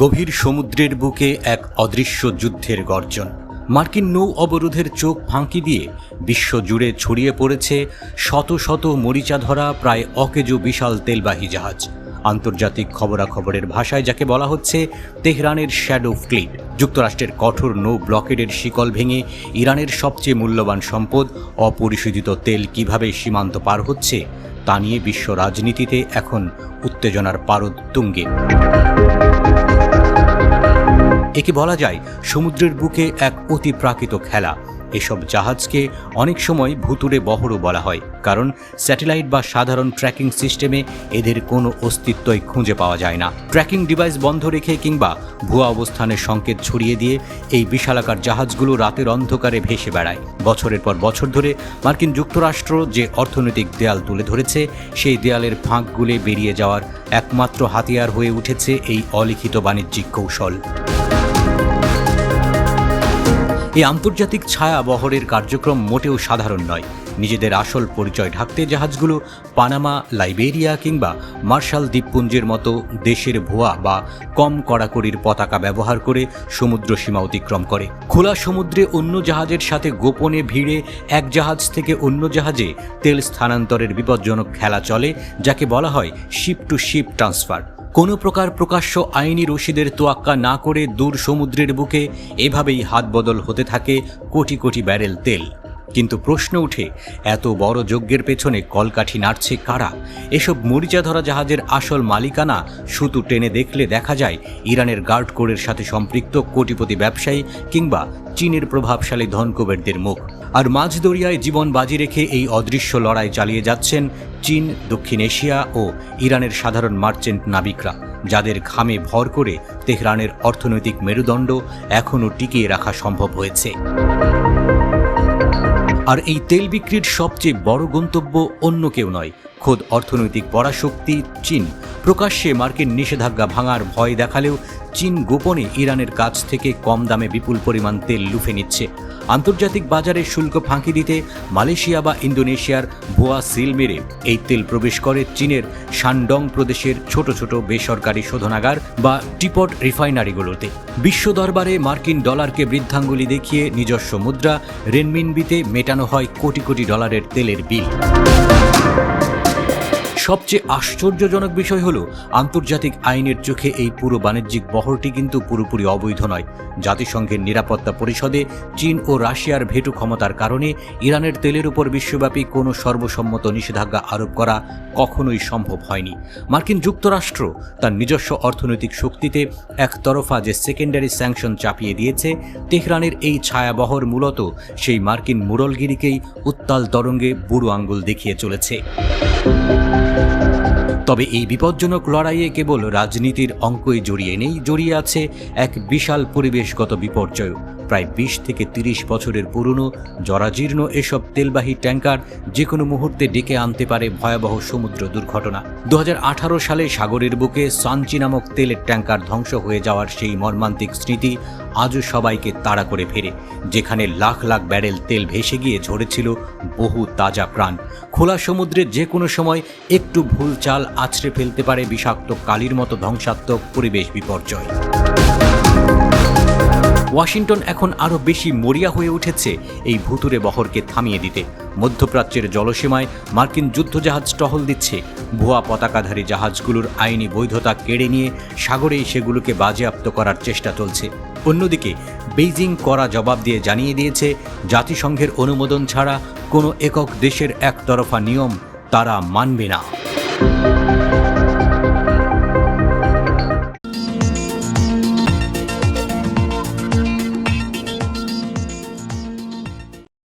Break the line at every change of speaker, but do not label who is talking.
গভীর সমুদ্রের বুকে এক অদৃশ্য যুদ্ধের গর্জন। মার্কিন নৌ অবরোধের চোখ ফাঁকি দিয়ে বিশ্বজুড়ে ছড়িয়ে পড়েছে শত শত মরিচা ধরা প্রায় অকেজো বিশাল তেলবাহী জাহাজ। আন্তর্জাতিক খবরাখবরের ভাষায় যাকে বলা হচ্ছে তেহরানের শ্যাডো ফ্লিট। যুক্তরাষ্ট্রের কঠোর নৌ ব্লকেডের শিকল ভেঙে ইরানের সবচেয়ে মূল্যবান সম্পদ অপরিশোধিত তেল কিভাবে সীমান্ত পার হচ্ছে তা নিয়ে বিশ্ব রাজনীতিতে এখন উত্তেজনার পারদ তুঙ্গে। একে বলা যায় সমুদ্রের বুকে এক অতিপ্রাকৃত খেলা। এসব জাহাজকে অনেক সময় ভুতুড়ে বহরও বলা হয়, কারণ স্যাটেলাইট বা সাধারণ ট্র্যাকিং সিস্টেমে এদের কোনো অস্তিত্বই খুঁজে পাওয়া যায় না। ট্র্যাকিং ডিভাইস বন্ধ রেখে কিংবা ভুয়া অবস্থানের সংকেত ছড়িয়ে দিয়ে এই বিশালাকার জাহাজগুলো রাতের অন্ধকারে ভেসে বেড়ায়। বছরের পর বছর ধরে মার্কিন যুক্তরাষ্ট্র যে অর্থনৈতিক দেয়াল তুলে ধরেছে, সেই দেয়ালের ফাঁক গুলে বেরিয়ে যাওয়ার একমাত্র হাতিয়ার হয়ে উঠেছে এই অলিখিত বাণিজ্যিক কৌশল। এই আন্তর্জাতিক ছায়া বহরের কার্যক্রম মোটেও সাধারণ নয়। নিজেদের আসল পরিচয় ঢাকতে জাহাজগুলো পানামা, লাইবেরিয়া কিংবা মার্শাল দ্বীপপুঞ্জের মতো দেশের ভুয়া বা কম কড়াকড়ির পতাকা ব্যবহার করে সমুদ্র সীমা অতিক্রম করে। খোলা সমুদ্রে অন্য জাহাজের সাথে গোপনে ভিড়ে এক জাহাজ থেকে অন্য জাহাজে তেল স্থানান্তরের বিপজ্জনক খেলা চলে, যাকে বলা হয় শিপ টু শিপ ট্রান্সফার। কোনো প্রকার প্রকাশ্য আইনি রশিদের তোয়াক্কা না করে দূর সমুদ্রের বুকে এভাবেই হাত বদল হতে থাকে কোটি কোটি ব্যারেল তেল। কিন্তু প্রশ্ন উঠে, এত বড় যজ্ঞের পেছনে কলকাঠি নাড়ছে কারা? এসব মরিচা ধরা জাহাজের আসল মালিকানা সুতো টেনে দেখলে দেখা যায় ইরানের গার্ড কোরের সাথে সম্পৃক্ত কোটিপতি ব্যবসায়ী কিংবা চীনের প্রভাবশালী ধনকুবেরদের মুখ। আর মাঝ দরিয়ায় জীবন বাজি রেখে এই অদৃশ্য লড়াই চালিয়ে যাচ্ছেন চীন, দক্ষিণ এশিয়া ও ইরানের সাধারণ মার্চেন্ট নাবিকরা, যাদের ঘামে ভর করে তেহরানের অর্থনৈতিক মেরুদণ্ড এখনও টিকিয়ে রাখা সম্ভব হয়েছে। আর এই তেল বিক্রির সবচেয়ে বড় গন্তব্য অন্য কেউ নয়, খোদ অর্থনৈতিক পরাশক্তি চীন। প্রকাশ্যে মার্কিন নিষেধাজ্ঞা ভাঙার ভয় দেখালেও চীন গোপনে ইরানের কাছ থেকে কম দামে বিপুল পরিমাণ তেল লুফে নিচ্ছে। আন্তর্জাতিক বাজারে শুল্ক ফাঁকি দিতে মালয়েশিয়া বা ইন্দোনেশিয়ার ভুয়া সিল মেরে এই তেল প্রবেশ করে চীনের শানডং প্রদেশের ছোট ছোট বেসরকারি শোধনাগার বা টিপট রিফাইনারিগুলোতে। বিশ্ব দরবারে মার্কিন ডলারকে বৃদ্ধাঙ্গুলি দেখিয়ে নিজস্ব মুদ্রা রেনমিনবিতে মেটানো হয় কোটি কোটি ডলারের তেলের বিল। সবচেয়ে আশ্চর্যজনক বিষয় হলো, আন্তর্জাতিক আইনের চোখে এই পুরো বাণিজ্যিক বহরটি কিন্তু পুরোপুরি অবৈধ নয়। জাতিসংঘের নিরাপত্তা পরিষদে চীন ও রাশিয়ার ভেটো ক্ষমতার কারণে ইরানের তেলের উপর বিশ্বব্যাপী কোনো সর্বসম্মত নিষেধাজ্ঞা আরোপ করা কখনোই সম্ভব হয়নি। মার্কিন যুক্তরাষ্ট্র তার নিজস্ব অর্থনৈতিক শক্তিতে একতরফা যে সেকেন্ডারি স্যাংশন চাপিয়ে দিয়েছে, তেহরানের এই ছায়াবহর মূলত সেই মার্কিন মুরলগিরিকেই উত্তাল তরঙ্গে বুড়ো আঙ্গুল দেখিয়ে চলেছে। তবে এই বিপজ্জনক লড়াইয়ে কেবল রাজনীতির অঙ্কই জড়িয়ে নেই, জড়িয়ে আছে এক বিশাল পরিবেশগত বিপর্যয়। প্রায় 20 থেকে 30 বছরের পুরনো জরাজীর্ণ এসব তেলবাহী ট্যাঙ্কার যে কোনো মুহূর্তে ডেকে আনতে পারে ভয়াবহ সমুদ্র দুর্ঘটনা। 2018 সালে সাগরের বুকে সানচি নামক তেলের ট্যাঙ্কার ধ্বংস হয়ে যাওয়ার সেই মর্মান্তিক স্মৃতি আজও সবাইকে তাড়া করে ফেরে, যেখানে লাখ লাখ ব্যারেল তেল ভেসে গিয়ে ঝরেছিল বহু তাজা প্রাণ। খোলা সমুদ্রে যে কোনো সময় একটু ভুল চাল আছড়ে ফেলতে পারে বিষাক্ত কালির মতো ধ্বংসাত্মক পরিবেশ বিপর্যয়। ওয়াশিংটন এখন আরও বেশি মরিয়া হয়ে উঠেছে এই ভুতুরে বহরকে থামিয়ে দিতে। মধ্যপ্রাচ্যের জলসীমায় মার্কিন যুদ্ধজাহাজ টহল দিচ্ছে। ভুয়া পতাকাধারী জাহাজগুলোর আইনি বৈধতা কেড়ে নিয়ে সাগরেই সেগুলোকে বাজেয়াপ্ত করার চেষ্টা চলছে। অন্যদিকে বেইজিং কড়া জবাব দিয়ে জানিয়ে দিয়েছে, জাতিসংঘের অনুমোদন ছাড়া কোনো একক দেশের একতরফা নিয়ম তারা মানবে না।